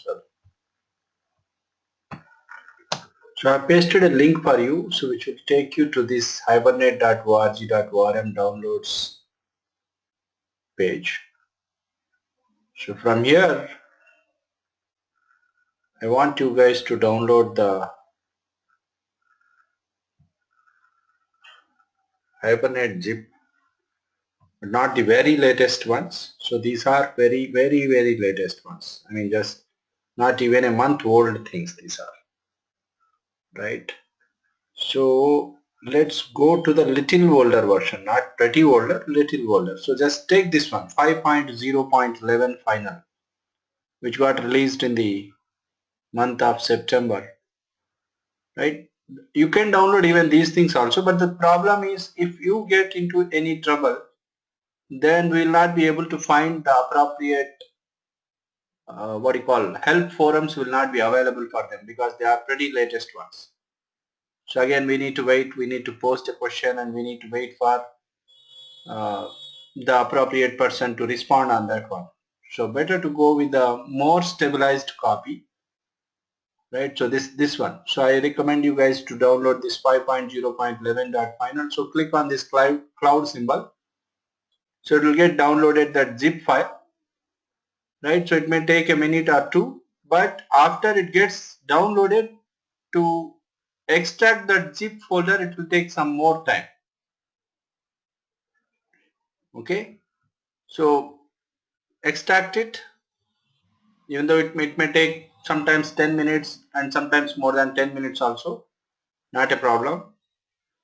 well. So I pasted a link for you, so which will take you to this hibernate.org.orm downloads page. So from here, I want you guys to download the Hibernate zip, but not the very latest ones. So these are very latest ones. I mean, just not even a month old things these are, right? So let's go to the little older version, not pretty older, little older. So just take this one, 5.0.11 final, which got released in the month of September, right? You can download even these things also, but the problem is if you get into any trouble, then we will not be able to find the appropriate help forums will not be available for them because they are pretty latest ones. So again, we need to wait, we need to post a question, and we need to wait for the appropriate person to respond on that one. So better to go with the more stabilized copy, right? So this one. So I recommend you guys to download this 5.0.11.final. So click on this cloud symbol. So it will get downloaded that zip file, right? So it may take a minute or two, but after it gets downloaded, to extract that zip folder, it will take some more time. Okay, so extract it, even though it may take sometimes 10 minutes and sometimes more than 10 minutes also, not a problem,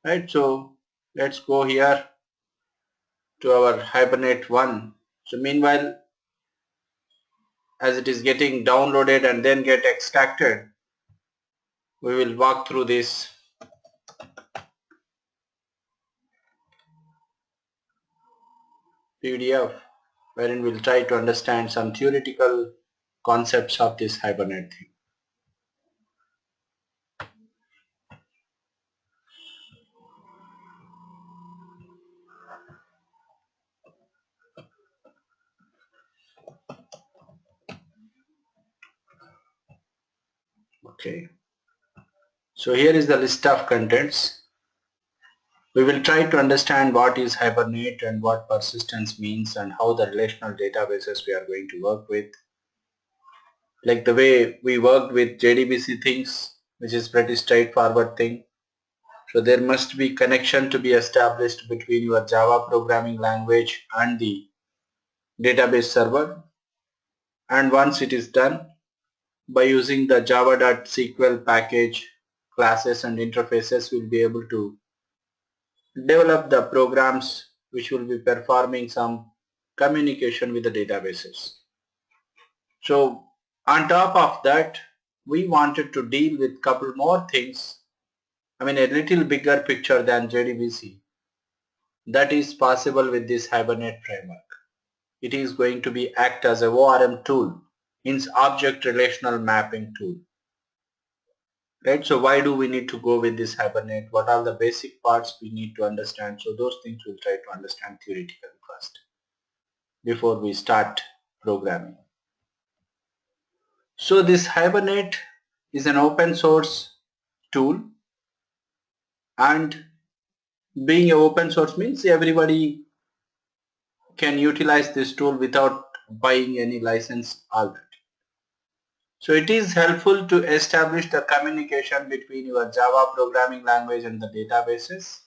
right? So let's go here to our Hibernate1. So meanwhile, as it is getting downloaded and then get extracted, we will walk through this PDF, wherein we'll try to understand some theoretical concepts of this Hibernate thing. Okay, so here is the list of contents. We will try to understand what is Hibernate and what persistence means and how the relational databases we are going to work with. Like the way we worked with JDBC things, which is pretty straightforward thing. So there must be connection to be established between your Java programming language and the database server. And once it is done, by using the java.sql package, classes and interfaces, we'll be able to develop the programs which will be performing some communication with the databases. So on top of that, we wanted to deal with couple more things. I mean, a little bigger picture than JDBC that is possible with this Hibernate framework. It is going to be act as a ORM tool, means object relational mapping tool. Right? So why do we need to go with this Hibernate? What are the basic parts we need to understand? So those things we'll try to understand theoretically first before we start programming. So this Hibernate is an open source tool, and being an open source means everybody can utilize this tool without buying any license, all that. So it is helpful to establish the communication between your Java programming language and the databases,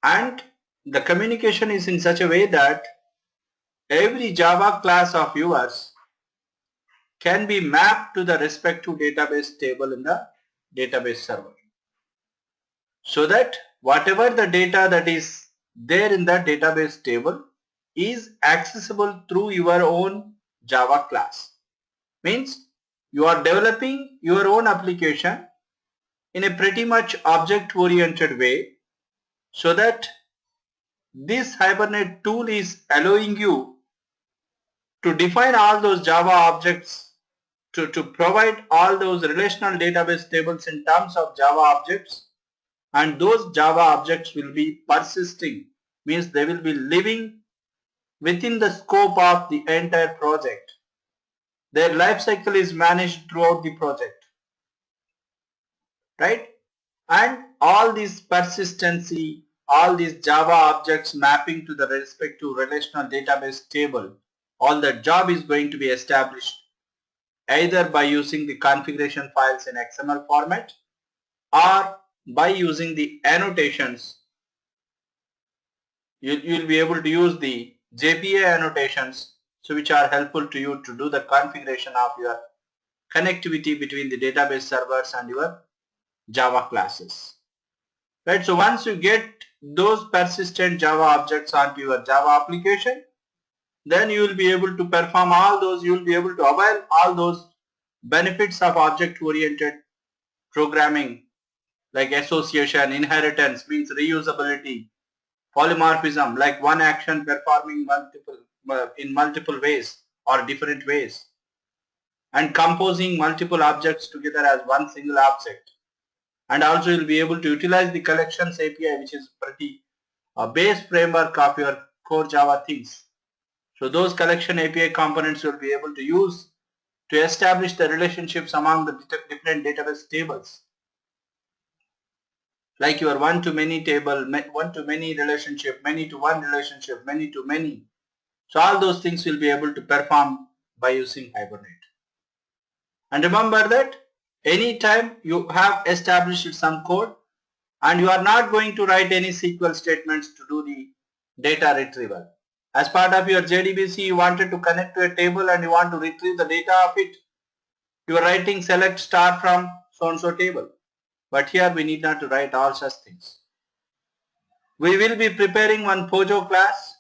and the communication is in such a way that every Java class of yours can be mapped to the respective database table in the database server, so that whatever the data that is there in that database table is accessible through your own Java class. Means you are developing your own application in a pretty much object oriented way, so that this Hibernate tool is allowing you to define all those Java objects, to provide all those relational database tables in terms of Java objects, and those Java objects will be persisting, means they will be living within the scope of the entire project. Their life cycle is managed throughout the project, right? And all these persistency, all these Java objects mapping to the respective relational database table, all the job is going to be established either by using the configuration files in XML format or by using the annotations. You'll be able to use the JPA annotations, so which are helpful to you to do the configuration of your connectivity between the database servers and your Java classes. Right, so once you get those persistent Java objects onto your Java application, then you will be able to perform all those, you will be able to avail all those benefits of object-oriented programming, like association, inheritance, means reusability, polymorphism, like one action performing in multiple ways or different ways, and composing multiple objects together as one single object. And also you'll be able to utilize the collections API, which is pretty base framework of your core Java things. So those collection API components you'll be able to use to establish the relationships among the different database tables, like your one-to-many table, one-to-many relationship, many-to-one relationship, many-to-many. So all those things will be able to perform by using Hibernate. And remember that anytime you have established some code and you are not going to write any SQL statements to do the data retrieval. As part of your JDBC, you wanted to connect to a table and you want to retrieve the data of it. You are writing select star from so and so table. But here we need not to write all such things. We will be preparing one Pojo class,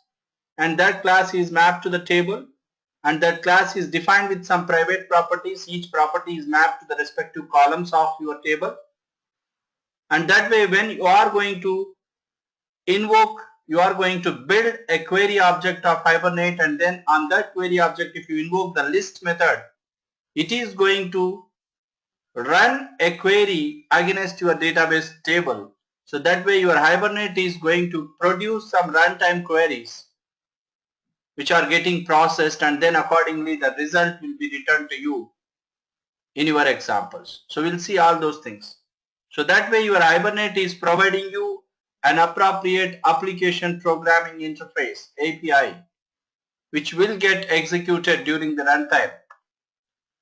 and that class is mapped to the table, and that class is defined with some private properties. Each property is mapped to the respective columns of your table. And that way, when you are going to invoke, you are going to build a query object of Hibernate, and then on that query object, if you invoke the list method, it is going to run a query against your database table. So that way your Hibernate is going to produce some runtime queries which are getting processed, and then accordingly the result will be returned to you in your examples. So we'll see all those things. So that way your Hibernate is providing you an appropriate application programming interface API which will get executed during the runtime.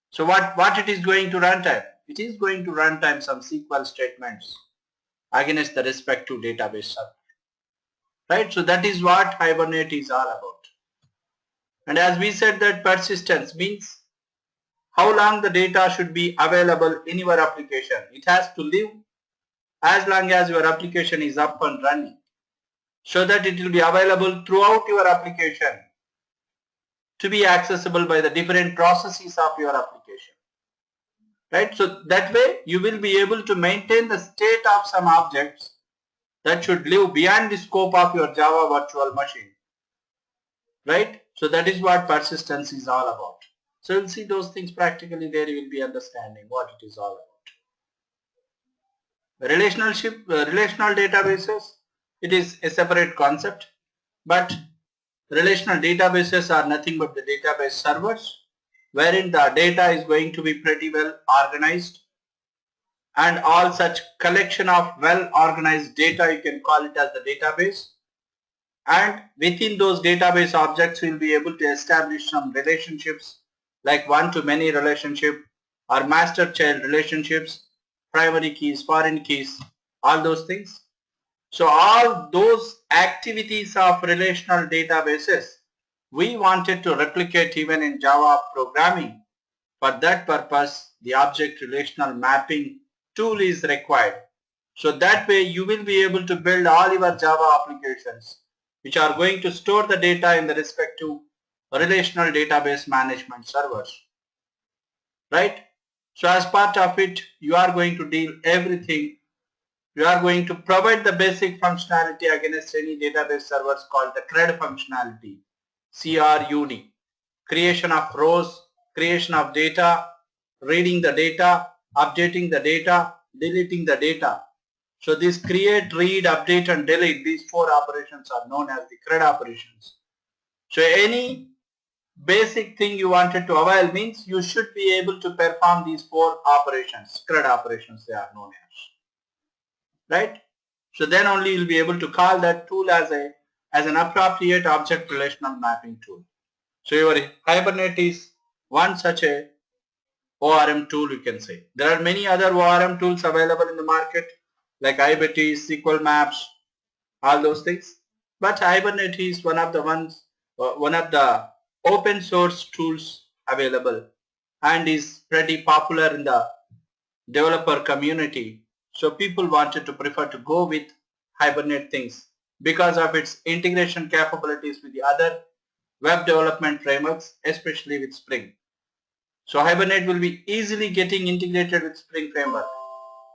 So what it is going to runtime? It is going to runtime some SQL statements against the respective database server. Right? So that is what Hibernate is all about. And as we said, that persistence means how long the data should be available in your application. It has to live as long as your application is up and running, so that it will be available throughout your application to be accessible by the different processes of your application. Right? So that way you will be able to maintain the state of some objects that should live beyond the scope of your Java virtual machine. Right? So that is what persistence is all about. So you'll see those things practically there, you will be understanding what it is all about. Relational databases, it is a separate concept, but relational databases are nothing but the database servers wherein the data is going to be pretty well organized, and all such collection of well organized data, you can call it as the database. And within those database objects, we'll be able to establish some relationships like one-to-many relationship or master-child relationships, primary keys, foreign keys, all those things. So all those activities of relational databases, we wanted to replicate even in Java programming. For that purpose, the object relational mapping tool is required. So that way you will be able to build all your Java applications which are going to store the data in the respective relational database management servers. Right? So as part of it, you are going to deal everything. You are going to provide the basic functionality against any database servers called the CRUD functionality. CRUD. Creation of rows, creation of data, reading the data, updating the data, deleting the data. So this create, read, update and delete, these four operations are known as the CRUD operations. So any basic thing you wanted to avail means you should be able to perform these 4 operations, CRUD operations they are known as, right? So then only you'll be able to call that tool as an appropriate object relational mapping tool. So your Hibernate is one such a ORM tool, you can say. There are many other ORM tools available in the market like IBT, SQL Maps, all those things. But Hibernate is one of the open source tools available and is pretty popular in the developer community. So people wanted to prefer to go with Hibernate things because of its integration capabilities with the other web development frameworks, especially with Spring. So Hibernate will be easily getting integrated with Spring framework.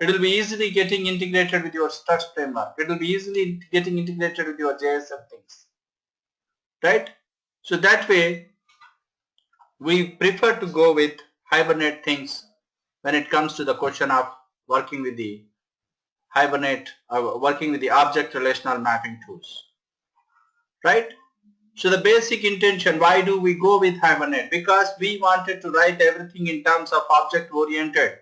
It will be easily getting integrated with your Struts framework. It will be easily getting integrated with your JSF things, right? So that way, we prefer to go with Hibernate things when it comes to the question of working with the Hibernate, working with the object relational mapping tools, right? So the basic intention, why do we go with Hibernate? Because we wanted to write everything in terms of object oriented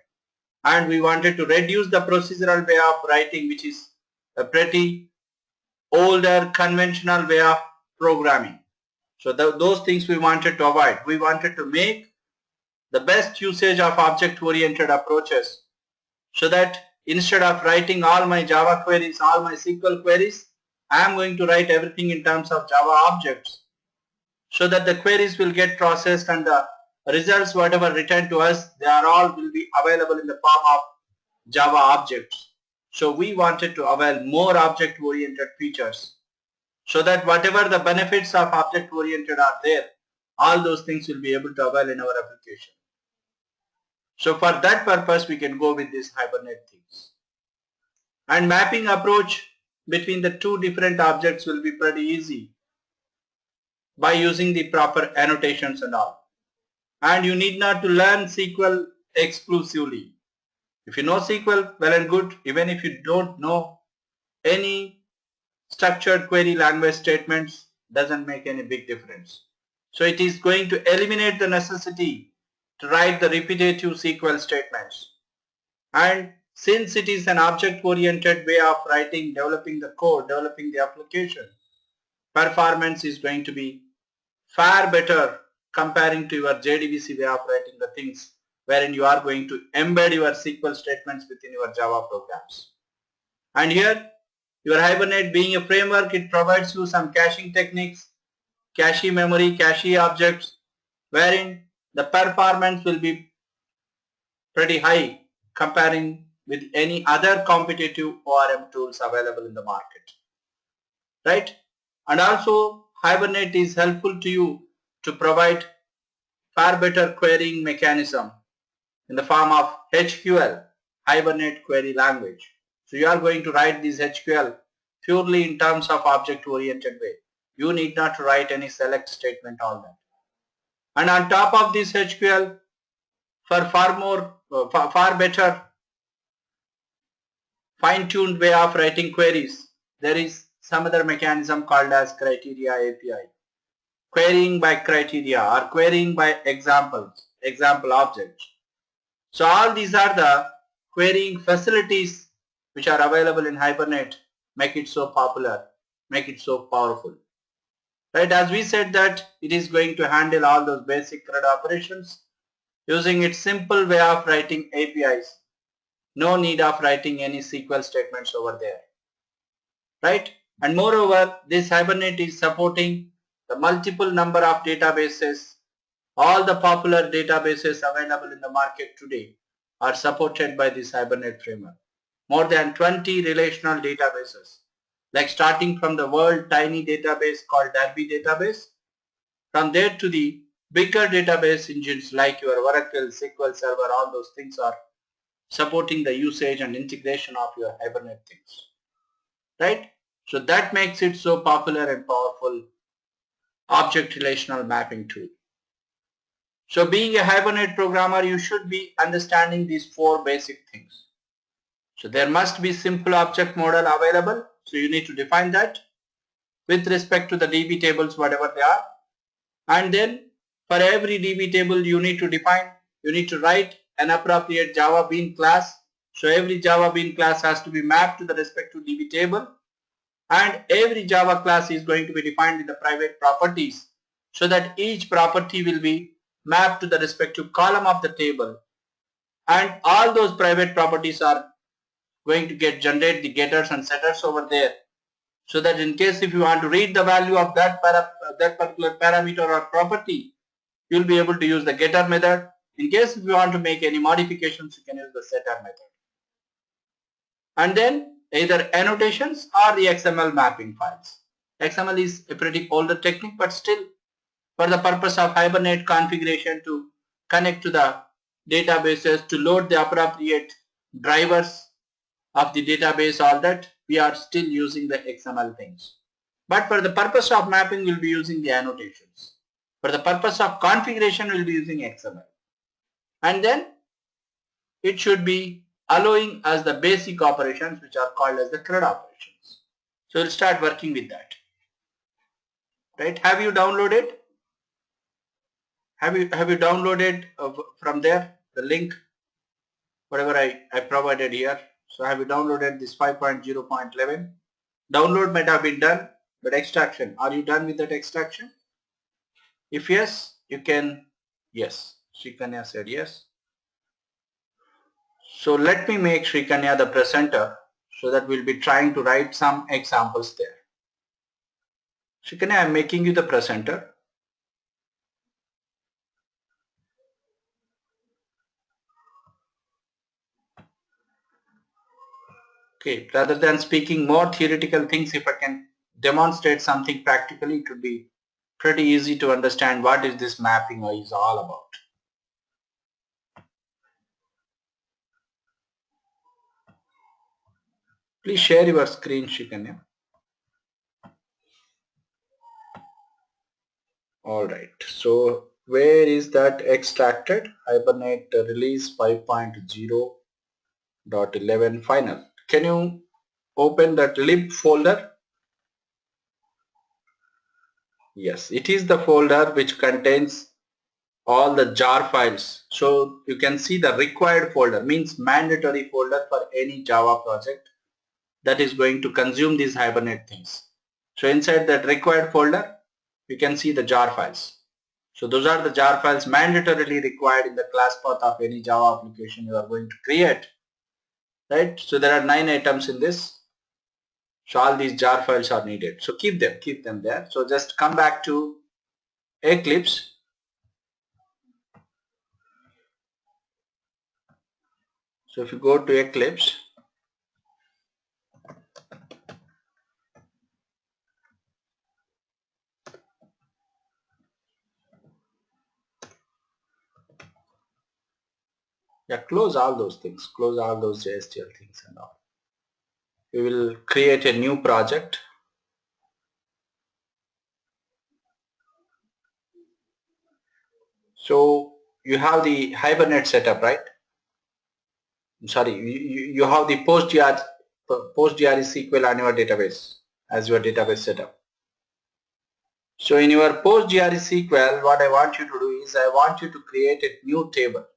and we wanted to reduce the procedural way of writing, which is a pretty older conventional way of programming. So those things we wanted to avoid. We wanted to make the best usage of object oriented approaches so that instead of writing all my Java queries, all my SQL queries, I am going to write everything in terms of Java objects so that the queries will get processed and the results whatever returned to us, they are all will be available in the form of Java objects. So we wanted to avail more object oriented features so that whatever the benefits of object oriented are there, all those things will be able to avail in our application. So for that purpose we can go with these Hibernate things. And mapping approach between the two different objects will be pretty easy by using the proper annotations and all. And you need not to learn SQL exclusively. If you know SQL, well and good. Even if you don't know any structured query language statements, doesn't make any big difference. So it is going to eliminate the necessity to write the repetitive SQL statements. And since it is an object-oriented way of writing, developing the code, developing the application, performance is going to be far better comparing to your JDBC way of writing the things, wherein you are going to embed your SQL statements within your Java programs. And here, your Hibernate being a framework, it provides you some caching techniques, cache memory, cache objects, wherein the performance will be pretty high comparing with any other competitive ORM tools available in the market, right? And also Hibernate is helpful to you to provide far better querying mechanism in the form of HQL, Hibernate Query Language. So you are going to write this HQL purely in terms of object oriented way. You need not to write any select statement, all that. And on top of this HQL, for far better fine-tuned way of writing queries, there is some other mechanism called as criteria API. Querying by criteria or querying by example objects. So all these are the querying facilities which are available in Hibernate, make it so popular, make it so powerful. Right, as we said that it is going to handle all those basic CRUD operations using its simple way of writing APIs. No need of writing any SQL statements over there. Right, and moreover this Hibernate is supporting the multiple number of databases. All the popular databases available in the market today are supported by this Hibernate framework. More than 20 relational databases, like starting from the world tiny database called Derby database, from there to the bigger database engines like your Oracle, SQL Server, all those things are supporting the usage and integration of your Hibernate things, right? So that makes it so popular and powerful object relational mapping tool. So being a Hibernate programmer, you should be understanding these 4 basic things. So there must be simple object model available. So you need to define that with respect to the DB tables, whatever they are. And then For every DB table you need to write an appropriate Java bean class. So every Java bean class has to be mapped to the respective DB table, and every Java class is going to be defined in the private properties, so that each property will be mapped to the respective column of the table, and all those private properties are going to generate the getters and setters over there, so that in case if you want to read the value of that particular parameter or property, you'll be able to use the getter method. In case if you want to make any modifications, you can use the setter method. And then either annotations or the XML mapping files. XML is a pretty older technique, but still for the purpose of Hibernate configuration to connect to the databases, to load the appropriate drivers of the database, all that, we are still using the XML things. But for the purpose of mapping, we'll be using the annotations. For the purpose of configuration, we'll be using XML. And then it should be allowing us the basic operations, which are called as the CRUD operations. So we'll start working with that. Right? Have you downloaded? Have you downloaded from there the link, whatever I provided here? So have you downloaded this 5.0.11? Download might have been done, but extraction, are you done with that extraction? If yes, you can, yes. Shrikanya said yes. So let me make Shrikanya the presenter, so that we'll be trying to write some examples there. Shrikanya, I'm making you the presenter. Okay, rather than speaking more theoretical things, if I can demonstrate something practically, it would be pretty easy to understand what is this mapping is all about. Please share your screen, Shrikanya. Alright, so where is that extracted? Hibernate release 5.0.11 final. Can you open that lib folder? Yes, it is the folder which contains all the jar files. So you can see the required folder, means mandatory folder for any Java project that is going to consume these Hibernate things. So inside that required folder, you can see the jar files. So those are the jar files mandatorily required in the class path of any Java application you are going to create. Right? So there are 9 items in this. So all these jar files are needed. So keep them there. So just come back to Eclipse. So if you go to Eclipse, yeah, close all those things, close all those JSTL things and all. We will create a new project. So you have the Hibernate setup, right? Sorry, you have the PostGR SQL on your database as your database setup. So in your PostGR SQL, what I want you to do is I want you to create a new table.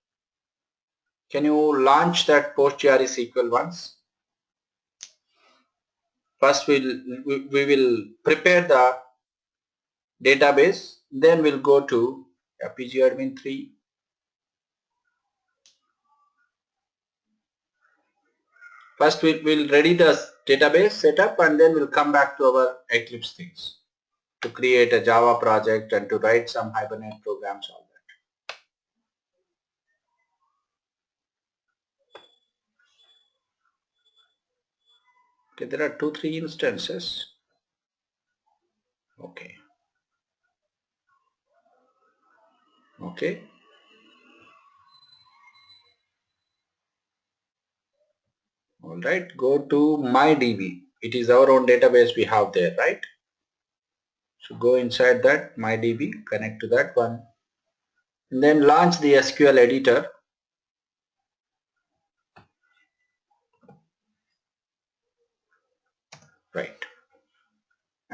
Can you launch that PostGR SQL once? First we will prepare the database, then we'll go to pgadmin 3. First we'll ready the database setup, and then we'll come back to our Eclipse things to create a Java project and to write some Hibernate programs, all that. Okay, there are 2-3 instances. Okay. Okay. Alright, go to MyDB. It is our own database we have there, right? So go inside that MyDB, connect to that one, and then launch the SQL editor. Right.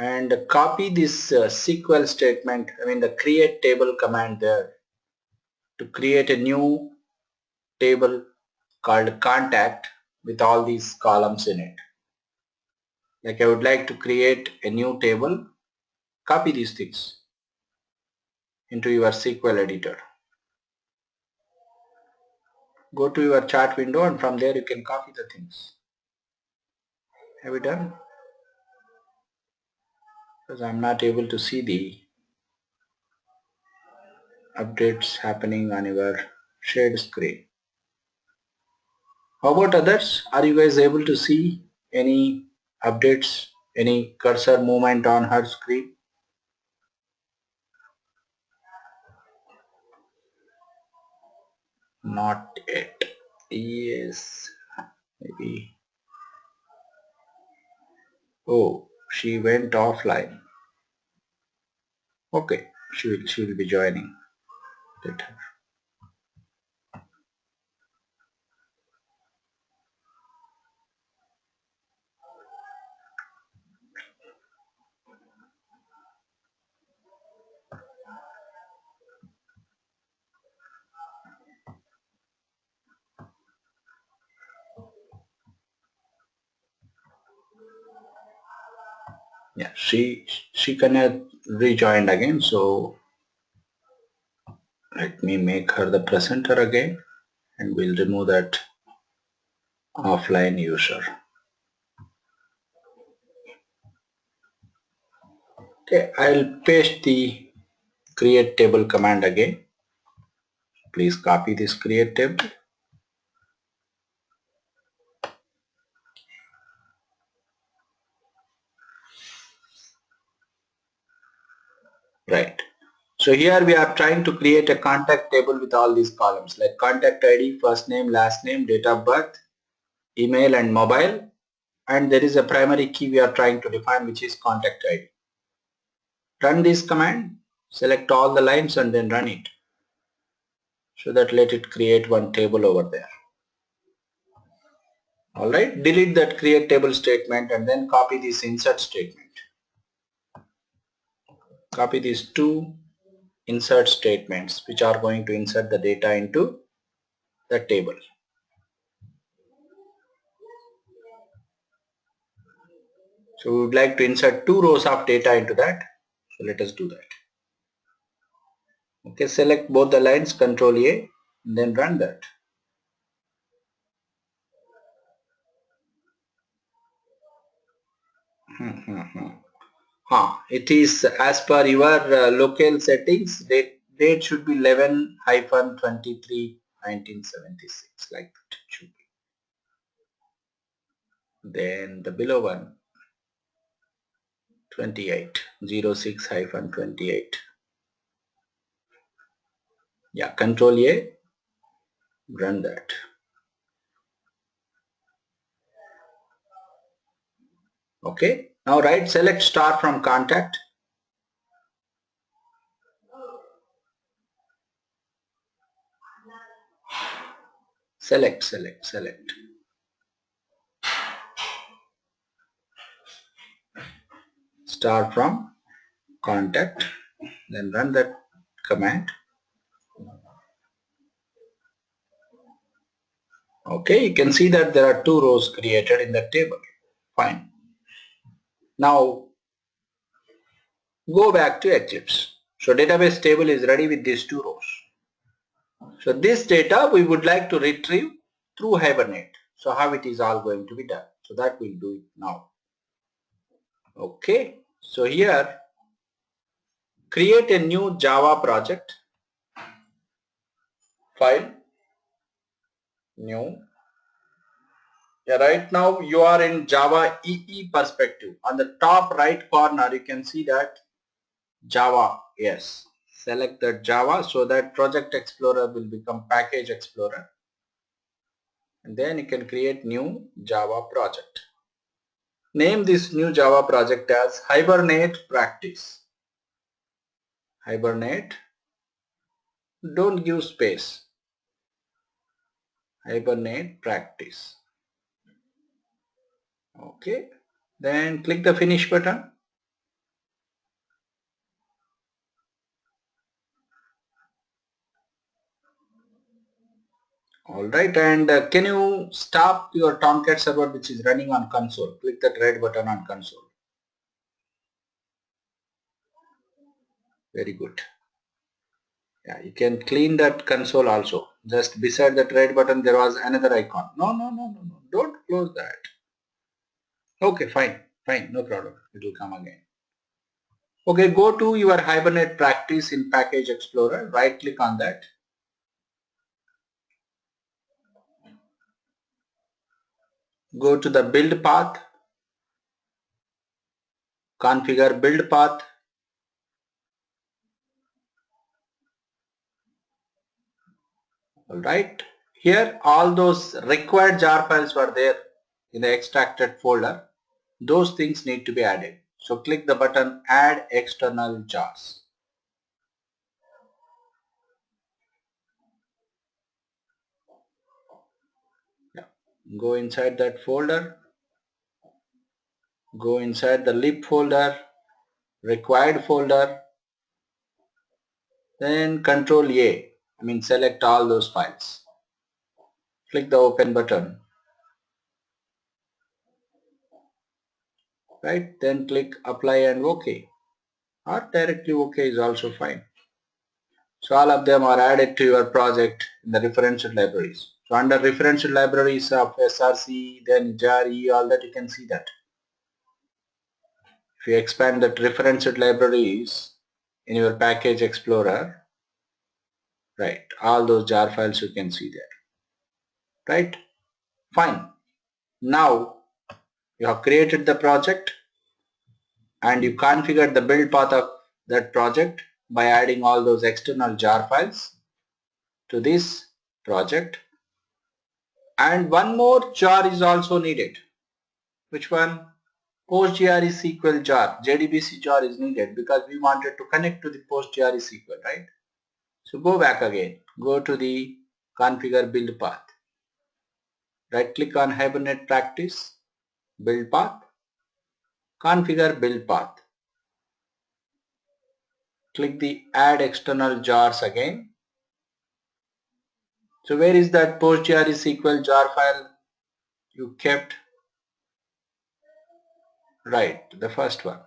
and copy this SQL statement, the create table command there, to create a new table called contact with all these columns in it. Like I would like to create a new table, copy these things into your SQL editor. Go to your chart window and from there you can copy the things. Have you done? Because I'm not able to see the updates happening on your shared screen. How about others? Are you guys able to see any updates, any cursor movement on her screen? Not yet. Yes, maybe. Oh, she went offline. Okay, she will be joining. Let her. Yeah, she cannot rejoin again. So let me make her the presenter again, and we'll remove that offline user. Okay, I'll paste the create table command again. Please copy this create table. Right. So here we are trying to create a contact table with all these columns like contact ID, first name, last name, date of birth, email and mobile, and there is a primary key we are trying to define, which is contact ID. Run this command, select all the lines and then run it. So that let it create one table over there. Alright, delete that create table statement and then copy this insert statement. Copy these two insert statements which are going to insert the data into the table. So we would like to insert two rows of data into that. So let us do that. Okay, select both the lines, Control A, and then run that. It is as per your local settings. Date should be 11-23-1976, like that should be. Then the below one, 28, 06-28. Yeah, Control A, run that. Okay, now select star from contact. Select. Star from contact, then run that command. Okay, you can see that there are two rows created in the table. Fine. Now go back to Eclipse. So database table is ready with these two rows. So this data we would like to retrieve through Hibernate. So how it is all going to be done. So that we'll do it now. Okay. So here create a new Java project. File, new. Yeah, right now you are in Java EE perspective. On the top right corner you can see that Java. Yes. Select the Java so that Project Explorer will become Package Explorer. And then you can create new Java project. Name this new Java project as Hibernate Practice. Hibernate. Don't give space. Hibernate Practice. Okay. Then click the finish button. Alright, and can you stop your Tomcat server which is running on console? Click that red button on console. Very good. Yeah, you can clean that console also. Just beside that red button there was another icon. No, no, no, no, no. Don't close that. Okay, fine, fine, no problem. It will come again. Okay, go to your Hibernate practice in Package Explorer. Right click on that. Go to the build path. Configure build path. Alright. Here all those required jar files were there in the extracted folder. Those things need to be added. So click the button add external jars. Yeah. Go inside that folder. Go inside the lib folder, required folder, then Control A. Select all those files. Click the open button. Right, then click apply and OK, or directly OK is also fine. So all of them are added to your project in the referenced libraries. So under referenced libraries of SRC, then jar E, all that you can see that. If you expand that referenced libraries in your package explorer, right, all those jar files you can see there. Right, fine. Now you have created the project and you configured the build path of that project by adding all those external jar files to this project, and one more jar is also needed. Which one? PostGRE jar, JDBC jar is needed because we wanted to connect to the PostGRE, right? So go back again, go to the configure build path, right click on Hibernate practice, build path, configure build path, click the add external jars again. So where is that PostGRE jar file you kept? Right, the first one.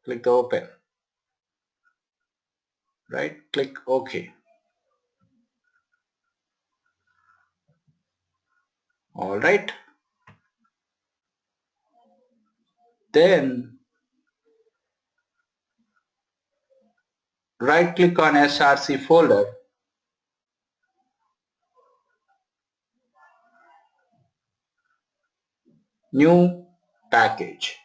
Click the open. Right, click OK. Alright. Then right click on SRC folder, new package.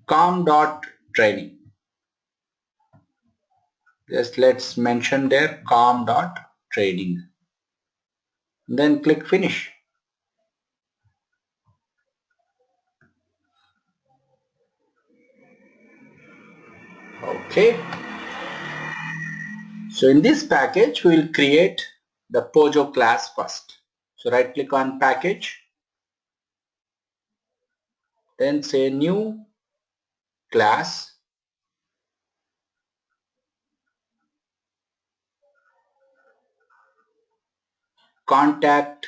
com.training. Just let's mention there com.training. Then click finish. Okay. So in this package we will create the Pojo class first. So right click on package, then say new class, contact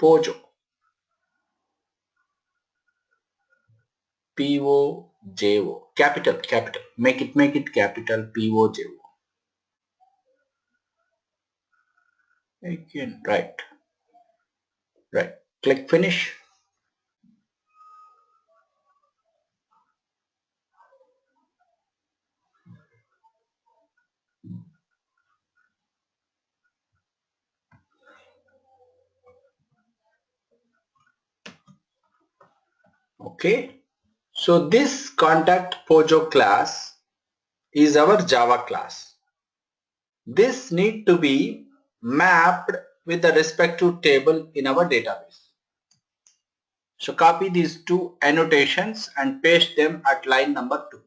Pojo, P-O-J-O, capital, make it capital, P-O-J-O. Again, right, click finish. Okay, so this contact Pojo class is our Java class. This need to be mapped with the respective table in our database. So copy these two annotations and paste them at line number 2.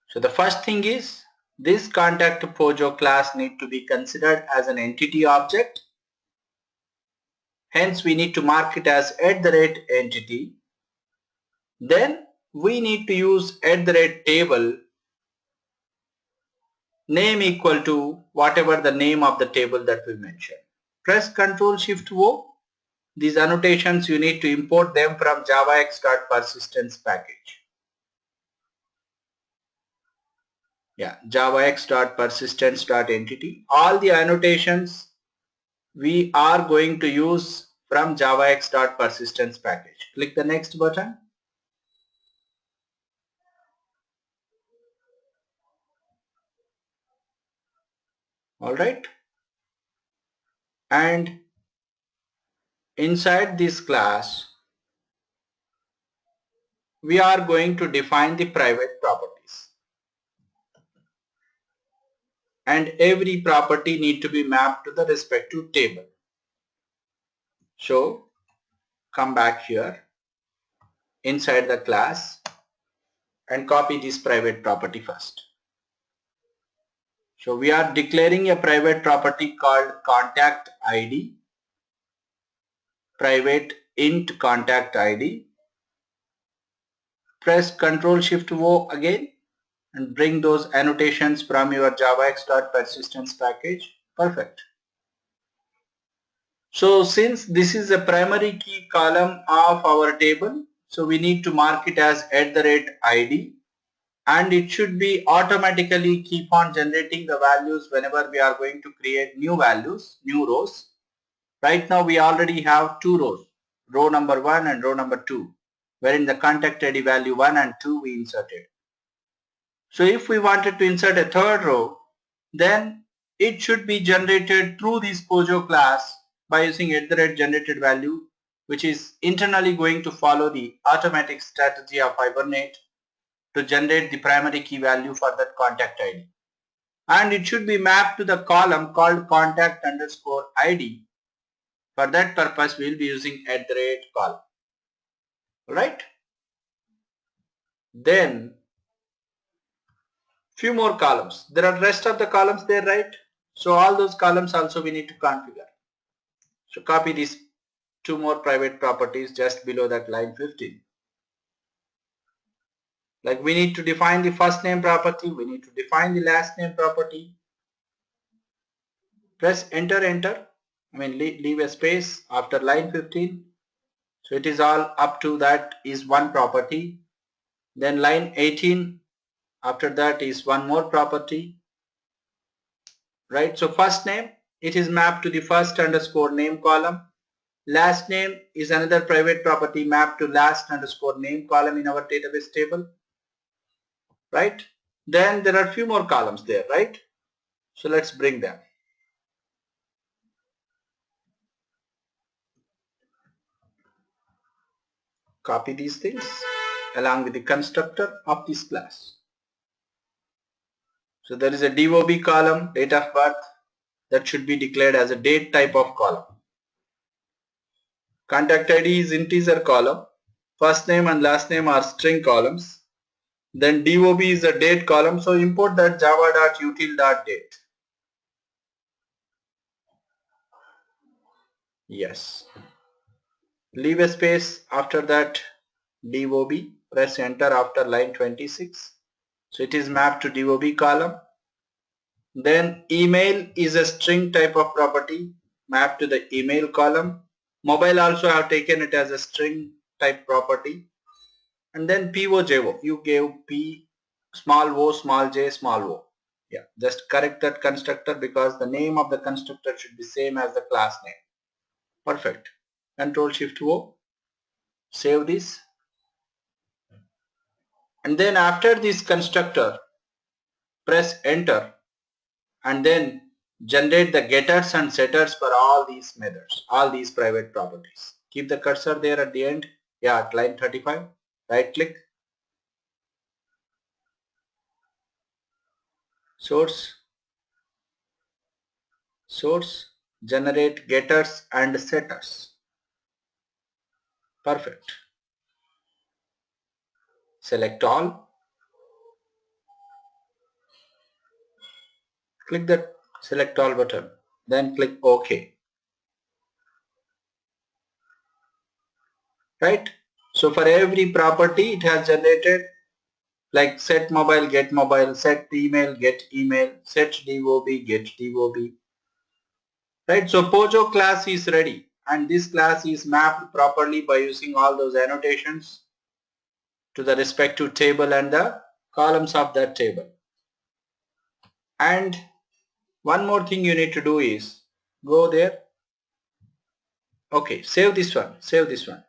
So the first thing is this contact Pojo class need to be considered as an entity object. Hence we need to mark it as @entity. Then we need to use @table name equal to whatever the name of the table that we mentioned. Press Ctrl Shift O. These annotations you need to import them from javax.persistence package. Yeah, javax.persistence.entity. All the annotations we are going to use from javax.persistence package. Click the next button. Alright. And inside this class, we are going to define the private properties. And every property need to be mapped to the respective table. So come back here inside the class and copy this private property first. So we are declaring a private property called contact ID, private int contact ID. Press Ctrl Shift O again and bring those annotations from your javax.persistence package. Perfect. So since this is a primary key column of our table, so we need to mark it as @ID, and it should be automatically keep on generating the values whenever we are going to create new values, new rows. Right now we already have two rows, row number 1 and row number 2, wherein the contact ID value 1 and 2 we inserted. So if we wanted to insert a third row, then it should be generated through this Pojo class by using @generated value, which is internally going to follow the automatic strategy of Hibernate to generate the primary key value for that contact ID. And it should be mapped to the column called contact_ID. For that purpose, we will be using @column. Alright? Then few more columns. There are rest of the columns there, right? So all those columns also we need to configure. So copy these two more private properties just below that line 15. Like we need to define the first name property, we need to define the last name property. Press enter, leave a space after line 15. So it is all up to that is one property. Then line 18, after that is one more property. Right, so first name, it is mapped to the first_name column. Last name is another private property mapped to last_name column in our database table. Right, then there are few more columns there, right? So let's bring them. Copy these things along with the constructor of this class. So there is a DOB column, date of birth, that should be declared as a date type of column. Contact ID is integer column. First name and last name are string columns. Then DOB is a date column, so import that java.util.date. Yes. Leave a space after that DOB. Press enter after line 26. So it is mapped to DOB column. Then email is a string type of property mapped to the email column. Mobile also have taken it as a string type property. And then POJO, you gave P small o small j small o. Yeah, just correct that constructor because the name of the constructor should be same as the class name. Perfect. Control Shift O. Save this. And then after this constructor, press enter and then generate the getters and setters for all these methods, all these private properties. Keep the cursor there at the end. Yeah, at line 35. Right click. Source. Generate getters and setters. Perfect. Select all. Click the select all button. Then click OK. Right? So for every property it has generated, like set mobile, get mobile, set email, get email, set DOB, get DOB. Right, so Pojo class is ready, and this class is mapped properly by using all those annotations to the respective table and the columns of that table. And one more thing you need to do is go there. Okay, save this one, save this one.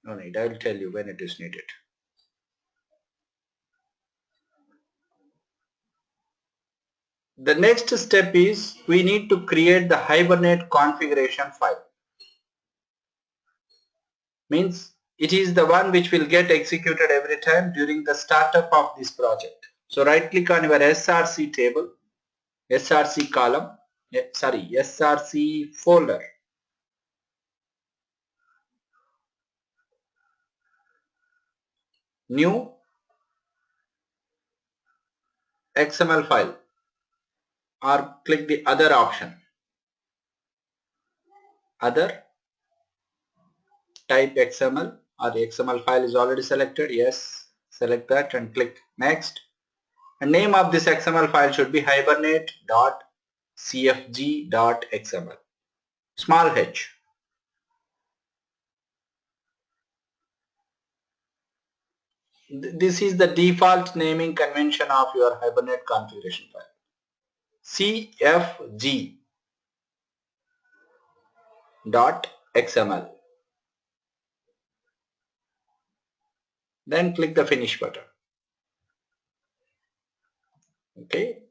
No need, I will tell you when it is needed. The next step is we need to create the Hibernate configuration file. Means it is the one which will get executed every time during the startup of this project. So right click on your SRC table, SRC column, SRC folder. New XML file, or click the other option. Other, type XML, or the XML file is already selected. Yes, select that and click next. And name of this XML file should be hibernate.cfg.xml. Small h. This is the default naming convention of your Hibernate configuration file. cfg.xml. Then click the finish button. Okay.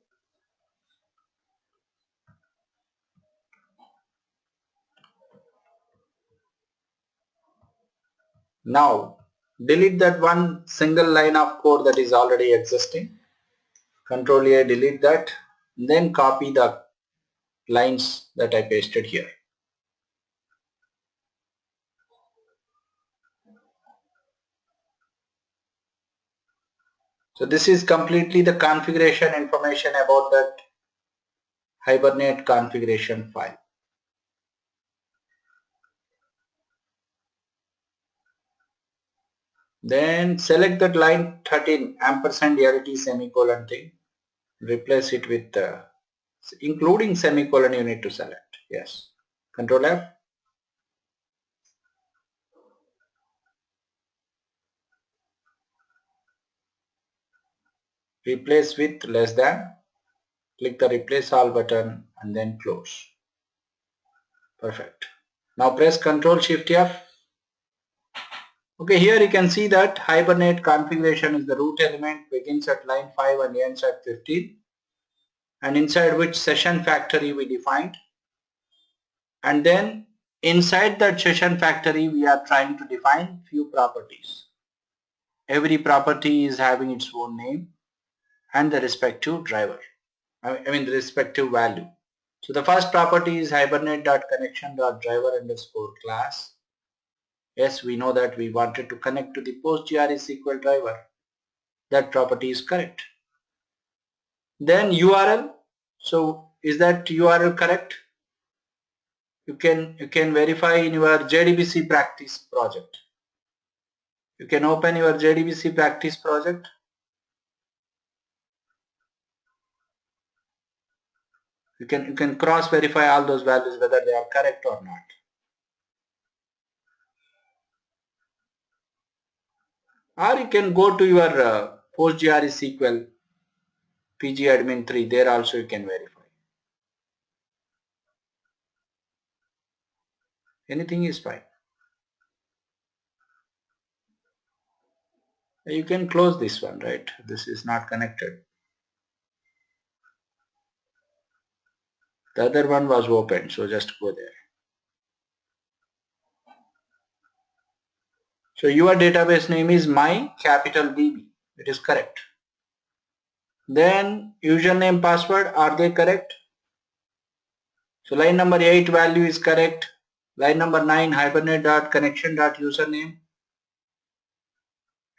Now delete that one single line of code that is already existing. Control A, delete that. Then copy the lines that I pasted here. So this is completely the configuration information about that Hibernate configuration file. Then select that line 13 ampersand LT semicolon thing. Replace it with including semicolon you need to select. Yes. Control F. Replace with less than. Click the replace all button and then close. Perfect. Now press Ctrl Shift F. Okay, here you can see that Hibernate configuration is the root element, begins at line 5 and ends at 15, and inside which session factory we defined, and then inside that session factory we are trying to define few properties. Every property is having its own name and the respective driver, I mean the respective value. So the first property is hibernate.connection.driver_class. Yes, we know that we wanted to connect to the PostgreSQL driver. That property is correct. Then URL. So is that URL correct? You can verify in your JDBC practice project. You can open your JDBC practice project. You can cross verify all those values whether they are correct or not. Or you can go to your PostgreSQL pgadmin 3. There also you can verify. Anything is fine. You can close this one, right? This is not connected. The other one was open, so just go there. So your database name is myCapitalDB. It is correct. Then username, password, are they correct? So line number 8 value is correct. Line number 9 hibernate.connection.username.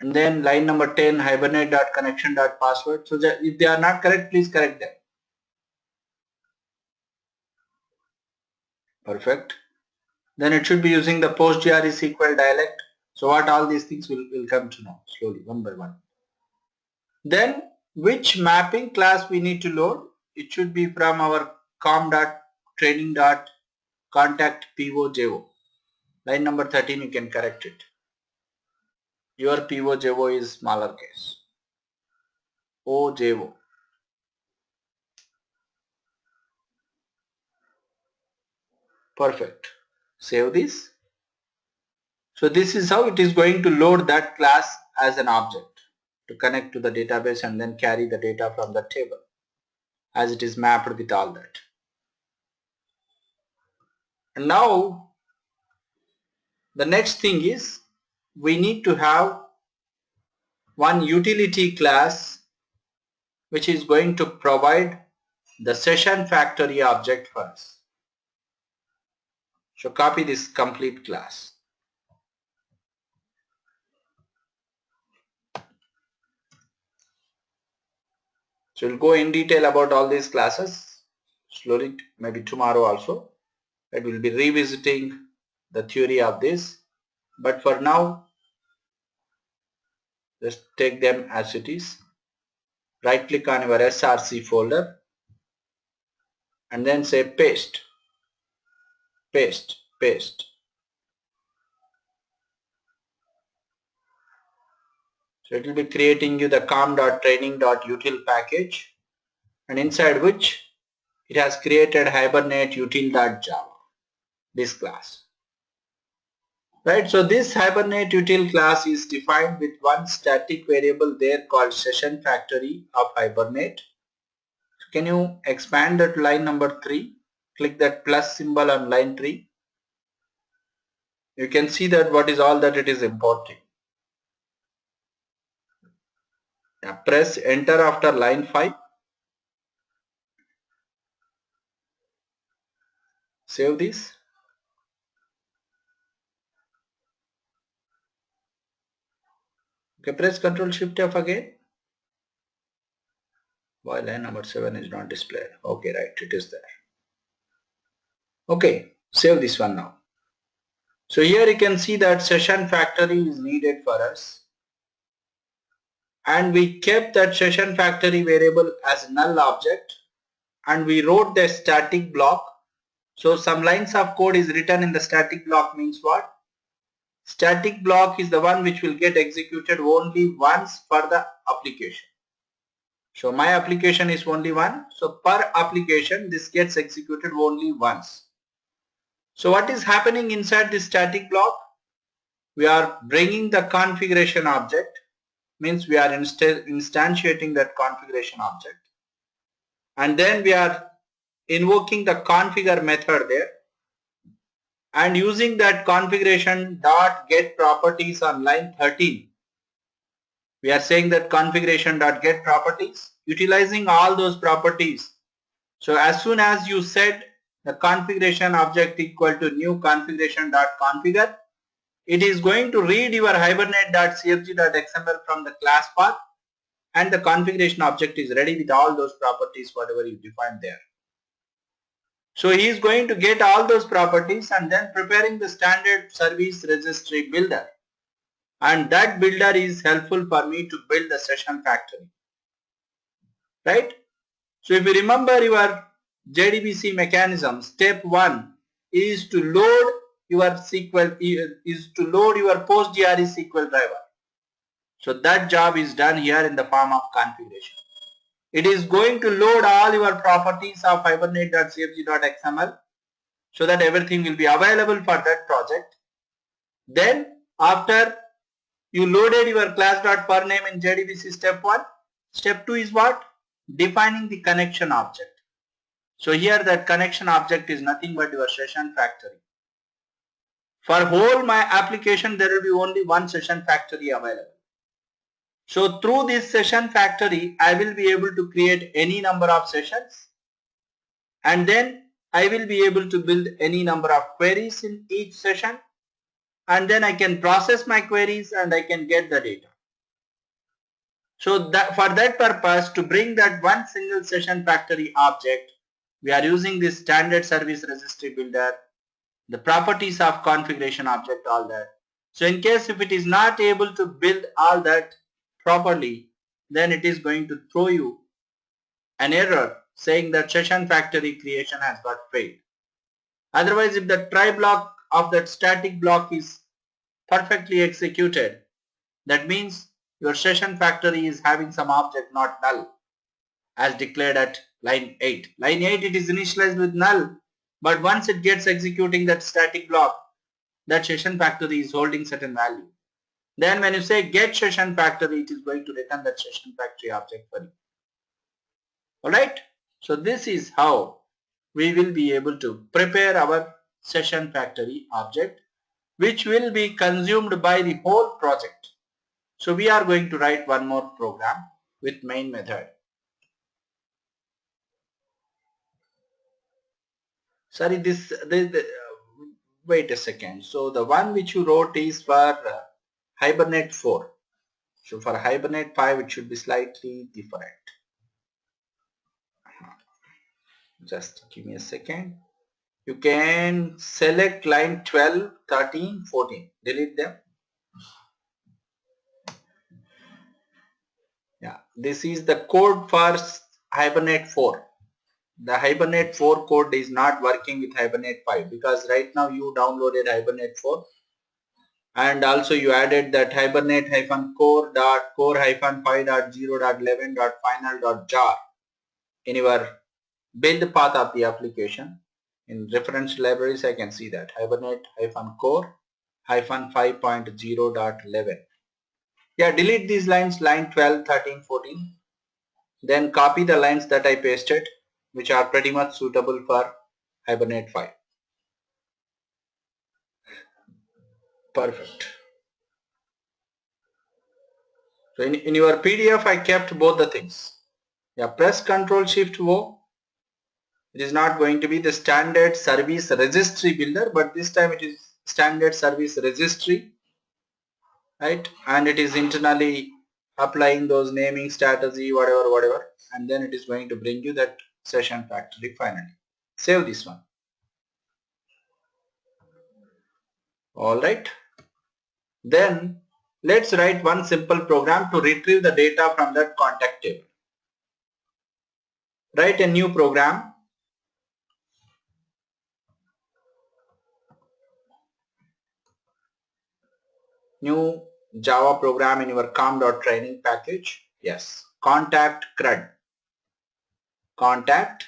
And then line number 10 hibernate.connection.password. So if they are not correct, please correct them. Perfect. Then it should be using the PostgreSQL dialect. So what all these things will come to know slowly, one by one. Then which mapping class we need to load? It should be from our com.training.contact POJO. Line number 13 you can correct it. Your POJO is smaller case. OJO. Perfect. Save this. So this is how it is going to load that class as an object to connect to the database and then carry the data from the table as it is mapped with all that. And now the next thing is we need to have one utility class which is going to provide the session factory object for us. So copy this complete class. So we'll go in detail about all these classes slowly, maybe tomorrow also. I will be revisiting the theory of this, but for now just take them as it is. Right click on your SRC folder and then say paste, paste, paste. So it will be creating you the com.training.util package, and inside which it has created Hibernate1.java, this class. Right, so this Hibernate1 class is defined with one static variable there called session factory of Hibernate. Can you expand that line number 3? Click that plus symbol on line 3. You can see that what is all that it is importing. Yeah, press enter after line 5. Save this. Okay, press Ctrl Shift F again. Why line number 7 is not displayed? Okay, right, it is there. Okay, save this one now. So here you can see that session factory is needed for us, and we kept that session factory variable as null object, and we wrote the static block. So some lines of code is written in the static block means what? Static block is the one which will get executed only once for the application. So my application is only one. So per application this gets executed only once. So what is happening inside this static block? We are bringing the configuration object, means we are instantiating that configuration object, and then we are invoking the configure method there, and using that configuration dot get properties on line 13. We are saying that configuration dot get properties, utilizing all those properties. So as soon as you set the configuration object equal to new configuration dot configure, it is going to read your hibernate.cfg.xml from the class path, and the configuration object is ready with all those properties whatever you defined there. So he is going to get all those properties and then preparing the standard service registry builder, and that builder is helpful for me to build the session factory, right? So if you remember your JDBC mechanism, step 1 is to load your SQL, is to load your PostGRE SQL driver. So that job is done here in the form of configuration. It is going to load all your properties of hibernate.cfg.xml so that everything will be available for that project. Then after you loaded your class.pername in JDBC step 1, step 2 is what? Defining the connection object. So here that connection object is nothing but your session factory. For whole my application there will be only one session factory available. So through this session factory I will be able to create any number of sessions, and then I will be able to build any number of queries in each session, and then I can process my queries and I can get the data. So that for that purpose, to bring that one single session factory object, we are using this standard service registry builder, the properties of configuration object, all that. So in case if it is not able to build all that properly, then it is going to throw you an error saying that session factory creation has got failed. Otherwise, if the try block of that static block is perfectly executed, that means your session factory is having some object not null as declared at line 8. Line 8 it is initialized with null, but once it gets executing that static block, that session factory is holding certain value. Then when you say get session factory, it is going to return that session factory object for you. Alright, so this is how we will be able to prepare our session factory object, which will be consumed by the whole project. So we are going to write one more program with main method. Sorry, wait a second. So the one which you wrote is for Hibernate 4. So for Hibernate 5 it should be slightly different. Just give me a second. You can select line 12, 13, 14. Delete them. Yeah, this is the code for Hibernate 4. The Hibernate 4 code is not working with Hibernate 5 because right now you downloaded Hibernate 4 and also you added that hibernate-core.5.0.11.final.jar in your build path of the application. In reference libraries I can see that hibernate-core-5.0.11. Yeah, delete these lines, line 12, 13, 14. Then copy the lines that I pasted, which are pretty much suitable for Hibernate 5. Perfect. So in your PDF I kept both the things. Yeah, press Ctrl Shift O. It is not going to be the standard service registry builder, but this time it is standard service registry, right? And it is internally applying those naming strategy, whatever, and then it is going to bring you that session factory finally. Save this one. Alright. Then let's write one simple program to retrieve the data from that contact table. Write a new program. New Java program in your com.training package. Yes. Contact CRUD. Contact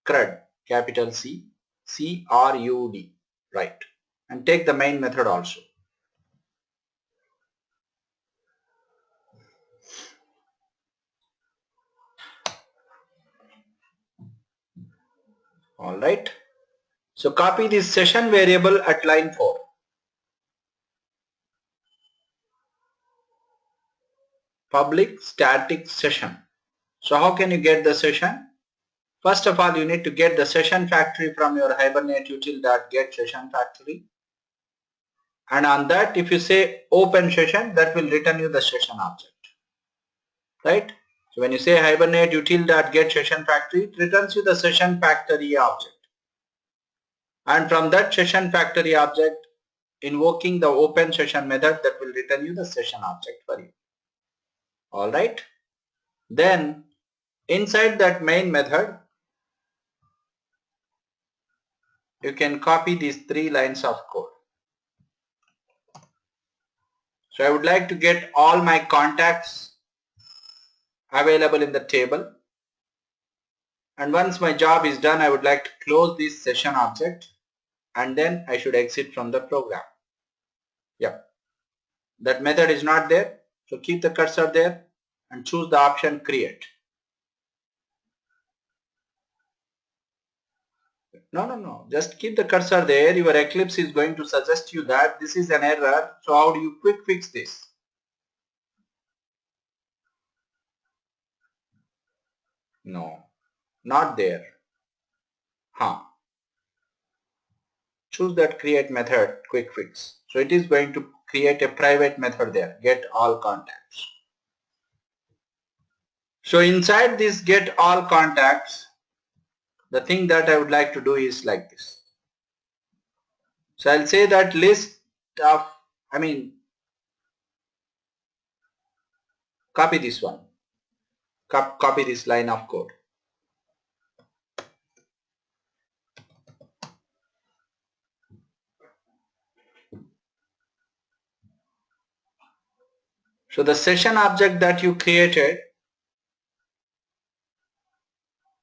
CRUD. Capital C. C-R-U-D. Right. And take the main method also. Alright. So copy this session variable at line 4. Public static session. So how can you get the session? First of all, you need to get the session factory from your Hibernate util.get session factory. And on that, if you say open session, that will return you the session object. Right? So when you say Hibernate util.get session factory, it returns you the session factory object. And from that session factory object, invoking the open session method, that will return you the session object for you. Alright. Then inside that main method, you can copy these 3 lines of code. So I would like to get all my contacts available in the table. And once my job is done, I would like to close this session object and then I should exit from the program. Yep. That method is not there. So keep the cursor there and choose the option create. No. Just keep the cursor there. Your Eclipse is going to suggest you that this is an error. So how do you quick fix this? No, not there. Choose that create method quick fix. So it is going to create a private method there, get all contacts. So inside this get all contacts, the thing that I would like to do is like this. So I'll say that list of, copy this one, copy this line of code. So the session object that you created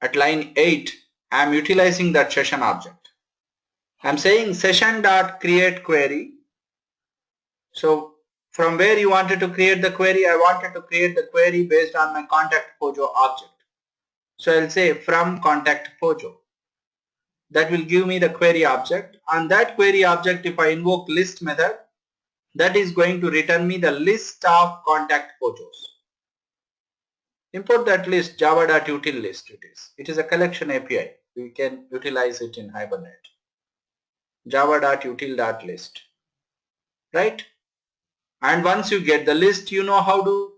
at line 8, I am utilizing that session object. I am saying session.create query. So from where you wanted to create the query, I wanted to create the query based on my contact Pojo object. So I'll say from contact Pojo. That will give me the query object. On that query object, if I invoke list method, that is going to return me the list of contact Pojos. Import that list, java.util list it is. It is a collection API. We can utilize it in Hibernate. java.util.list. Right? And once you get the list, you know how do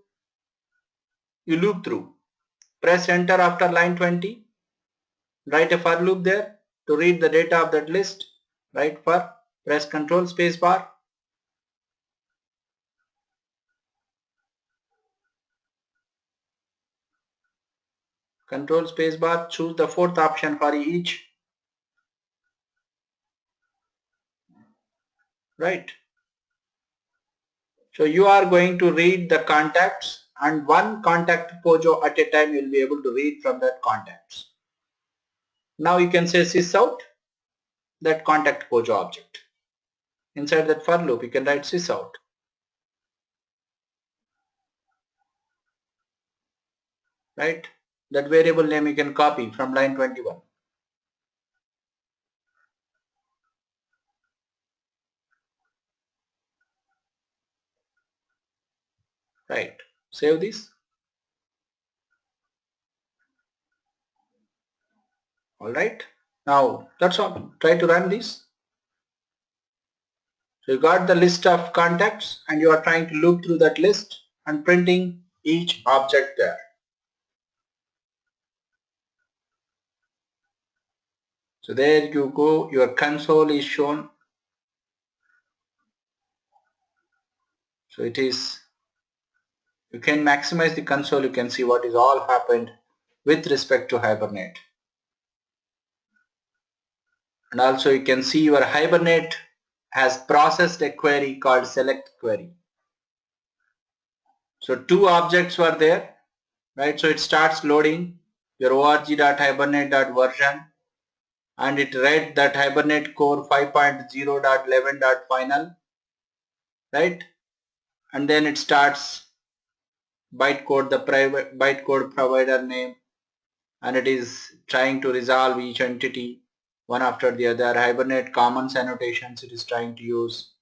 you loop through. Press enter after line 20. Write a for loop there to read the data of that list. Write for, press control space bar. Control space bar, choose the fourth option for each. Right. So you are going to read the contacts, and one contact Pojo at a time you will be able to read from that contacts. Now you can say sysout that contact Pojo object. Inside that for loop you can write sysout. Right? That variable name you can copy from line 21. Right. Save this. Alright. Now that's all. Try to run this. So you got the list of contacts and you are trying to loop through that list and printing each object there. So there you go, your console is shown. So it is, you can maximize the console, you can see what is all happened with respect to Hibernate. And also you can see your Hibernate has processed a query called select query. So two objects were there, right? So it starts loading your org.hibernate.version and it read that Hibernate core 5.0.11.final, right? And then it starts bytecode, the private bytecode provider name, and it is trying to resolve each entity one after the other. Hibernate commons annotations it is trying to use.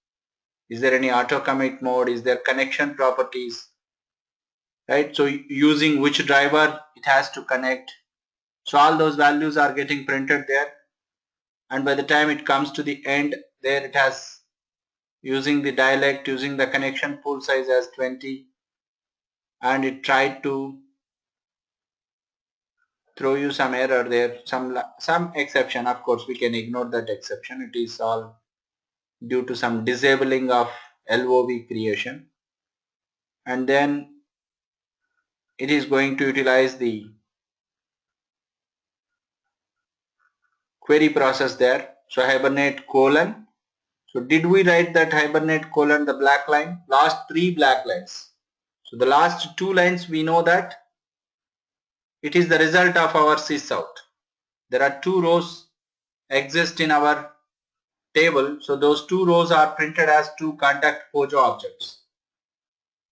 Is there any auto commit mode? Is there connection properties? Right? So using which driver it has to connect. So all those values are getting printed there. And by the time it comes to the end, there it has using the dialect, using the connection pool size as 20, and it tried to throw you some error there, some exception. Of course we can ignore that exception. It is all due to some disabling of LOV creation, and then it is going to utilize the query process there. So Hibernate colon. So did we write that Hibernate colon the black line? Last three black lines. So the last two lines we know that it is the result of our sysout. There are two rows exist in our table. So those two rows are printed as two contact Pojo objects.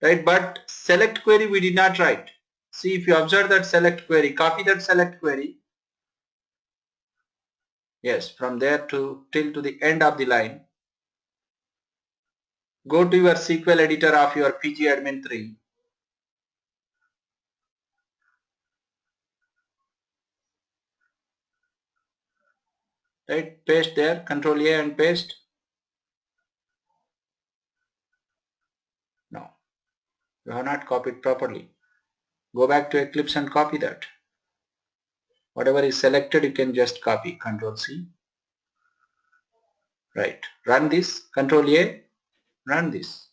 Right? But select query we did not write. See, if you observe that select query, copy that select query. Yes, from there to till to the end of the line. Go to your SQL editor of your pgadmin3. Right, paste there, Control A and paste. No, you have not copied properly. Go back to Eclipse and copy that. Whatever is selected, you can just copy. Control C. Right, run this, Control A. Run this.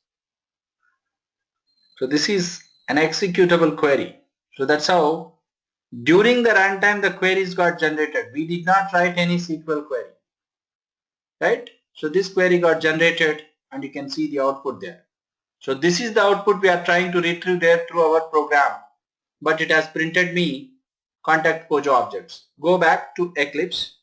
So this is an executable query. So that's how during the runtime the queries got generated. We did not write any SQL query, right? So this query got generated and you can see the output there. So this is the output we are trying to retrieve there through our program, but it has printed me contact Pojo objects. Go back to Eclipse.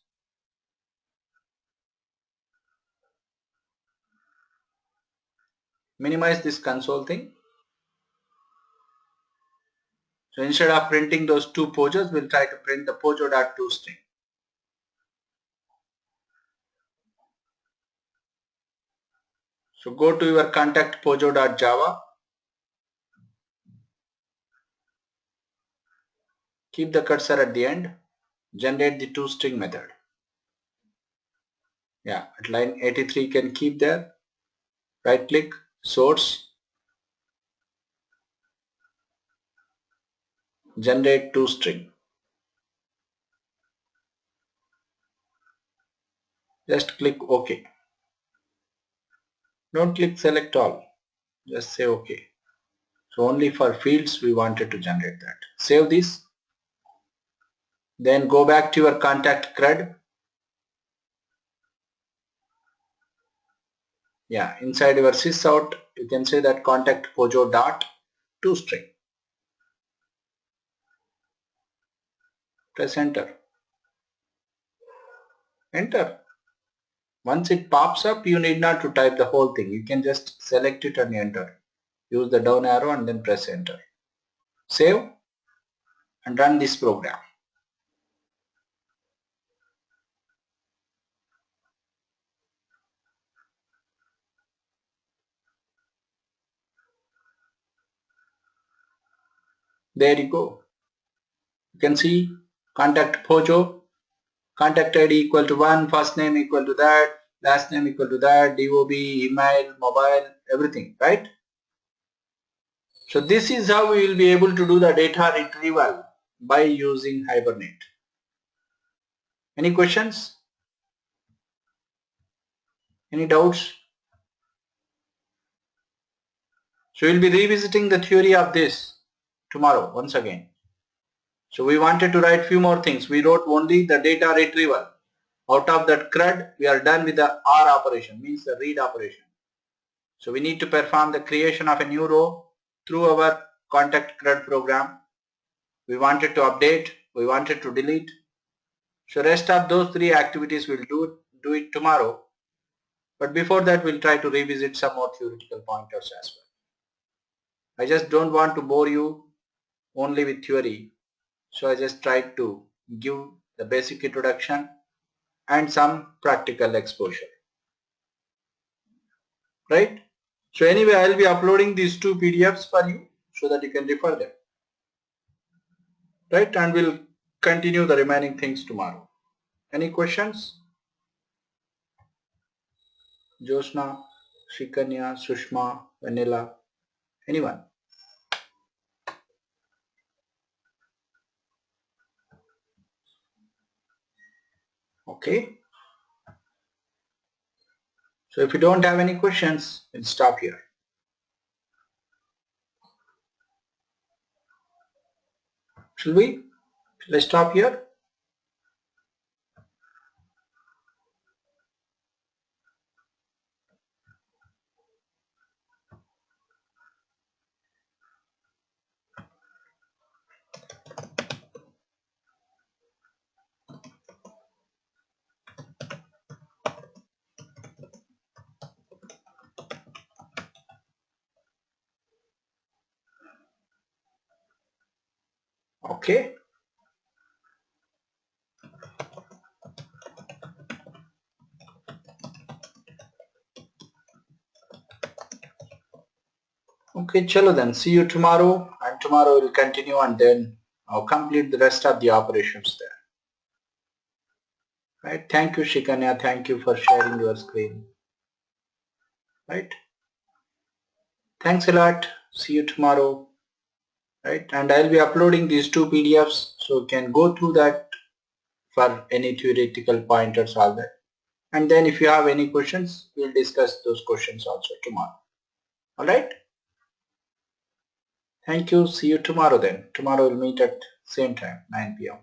Minimize this console thing. So instead of printing those two Pojos, we'll try to print the Pojo.toString. So go to your contact Pojo.java. Keep the cursor at the end. Generate the toString method. Yeah, at line 83 you can keep there. Right click, source, generate toString. Just click OK. Don't click select all. Just say OK. So only for fields we wanted to generate that. Save this. Then go back to your contact CRUD. Yeah, inside your sysout you can say that contact Pojo dot toString. Press enter. Enter. Once it pops up, you need not to type the whole thing. You can just select it and enter. Use the down arrow and then press enter. Save and run this program. There you go. You can see contact Pojo, contact ID equal to 1, first name equal to that, last name equal to that, DOB, email, mobile, everything, right? So this is how we will be able to do the data retrieval by using Hibernate. Any questions? Any doubts? So we'll be revisiting the theory of this tomorrow once again. So we wanted to write few more things. We wrote only the data retrieval. Out of that CRUD, we are done with the R operation, means the read operation. So we need to perform the creation of a new row through our contact CRUD program. We wanted to update, we wanted to delete. So rest of those three activities we'll do it tomorrow. But before that, we'll try to revisit some more theoretical pointers as well. I just don't want to bore you only with theory. So I just tried to give the basic introduction and some practical exposure. Right? So anyway, I'll be uploading these two PDFs for you so that you can refer them. Right? And we'll continue the remaining things tomorrow. Any questions? Josna, Shikanya, Sushma, Vanilla, anyone? Okay. So if you don't have any questions, we'll stop here. Shall we? Let's stop here. Okay. Okay, chalo then. See you tomorrow, and tomorrow we'll continue and then I'll complete the rest of the operations there. Right? Thank you, Shikanya. Thank you for sharing your screen. Right? Thanks a lot. See you tomorrow. Right? And I'll be uploading these two PDFs so you can go through that for any theoretical pointers, all that. And then if you have any questions, we'll discuss those questions also tomorrow. Alright? Thank you. See you tomorrow then. Tomorrow we'll meet at same time, 9 p.m.